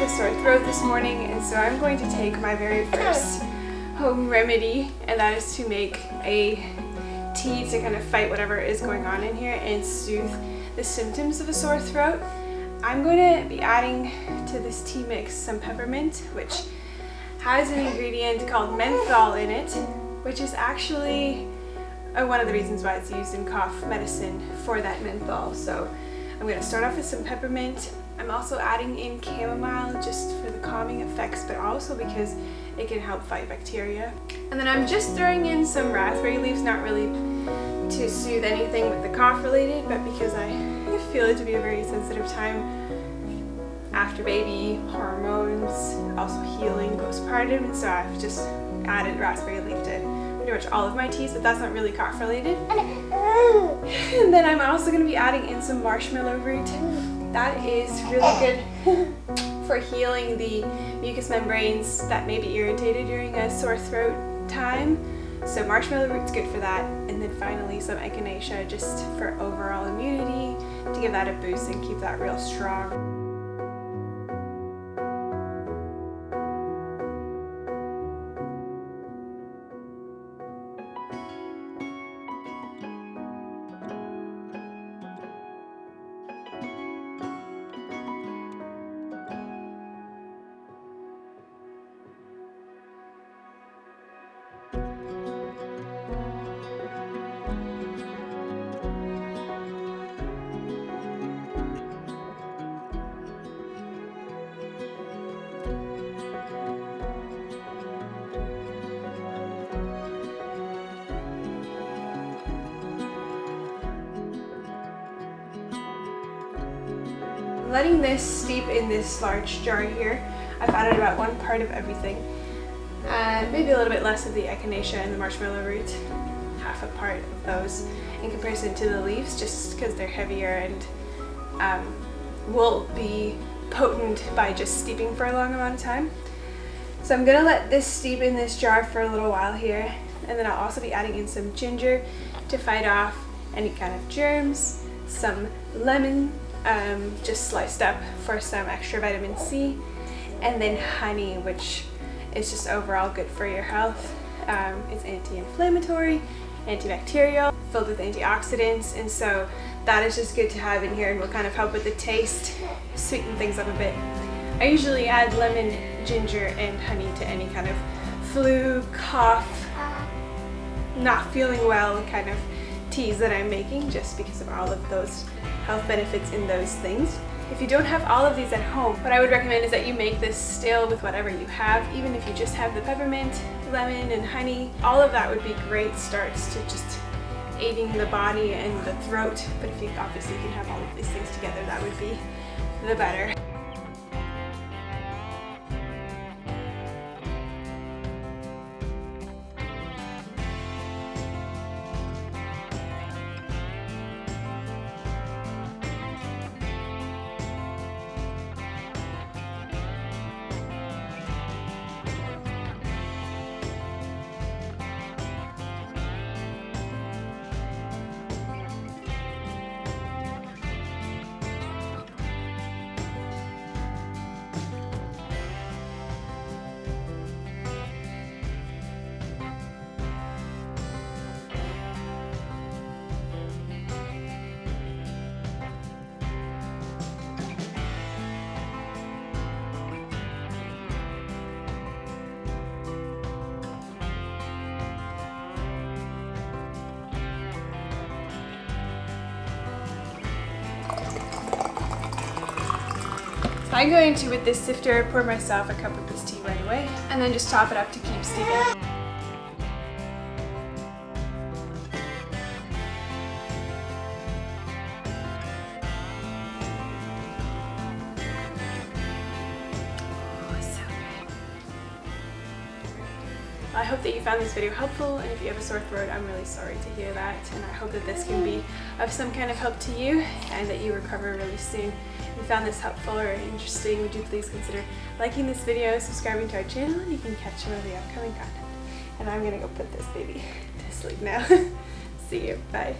a sore throat this morning, and so I'm going to take my very first home remedy, and that is to make a tea to kind of fight whatever is going on in here and soothe the symptoms of a sore throat. I'm going to be adding to this tea mix some peppermint, which has an ingredient called menthol in it, which is actually one of the reasons why it's used in cough medicine for that menthol. So I'm going to start off with some peppermint. I'm also adding in chamomile just for the calming effects, but also because it can help fight bacteria. And then I'm just throwing in some raspberry leaves, not really to soothe anything with the cough related, but because I feel it to be a very sensitive time after baby, hormones, also healing postpartum, and so I've just added raspberry leaf to pretty much all of my teas, but that's not really cough related. And then I'm also going to be adding in some marshmallow root. That is really good for healing the mucous membranes that may be irritated during a sore throat time. So marshmallow root's good for that. And then finally some echinacea just for overall immunity, to give that a boost and keep that real strong. Letting this steep in this large jar here, I've added about 1 part of everything, and maybe a little bit less of the echinacea and the marshmallow root, half a part of those in comparison to the leaves, just because they're heavier and will be potent by just steeping for a long amount of time. So I'm gonna let this steep in this jar for a little while here, and then I'll also be adding in some ginger to fight off any kind of germs, some lemon, just sliced up for some extra vitamin C, and then honey, which is just overall good for your health. It's anti-inflammatory, antibacterial, filled with antioxidants, and so that is just good to have in here and will kind of help with the taste, sweeten things up a bit. I usually add lemon, ginger, and honey to any kind of flu, cough, not feeling well kind of teas that I'm making, just because of all of those health benefits in those things. If you don't have all of these at home, what I would recommend is that you make this still with whatever you have. Even if you just have the peppermint, lemon, and honey, all of that would be great starts to just aiding the body and the throat. But if you obviously can have all of these things together, that would be the better. I'm going to, with this sifter, pour myself a cup of this tea right away, and then just top it up to keep steeping. I hope that you found this video helpful, and if you have a sore throat, I'm really sorry to hear that, and I hope that this can be of some kind of help to you and that you recover really soon. If you found this helpful or interesting, would you please consider liking this video, subscribing to our channel, and you can catch some of the upcoming content. And I'm gonna go put this baby to sleep now. See you, bye.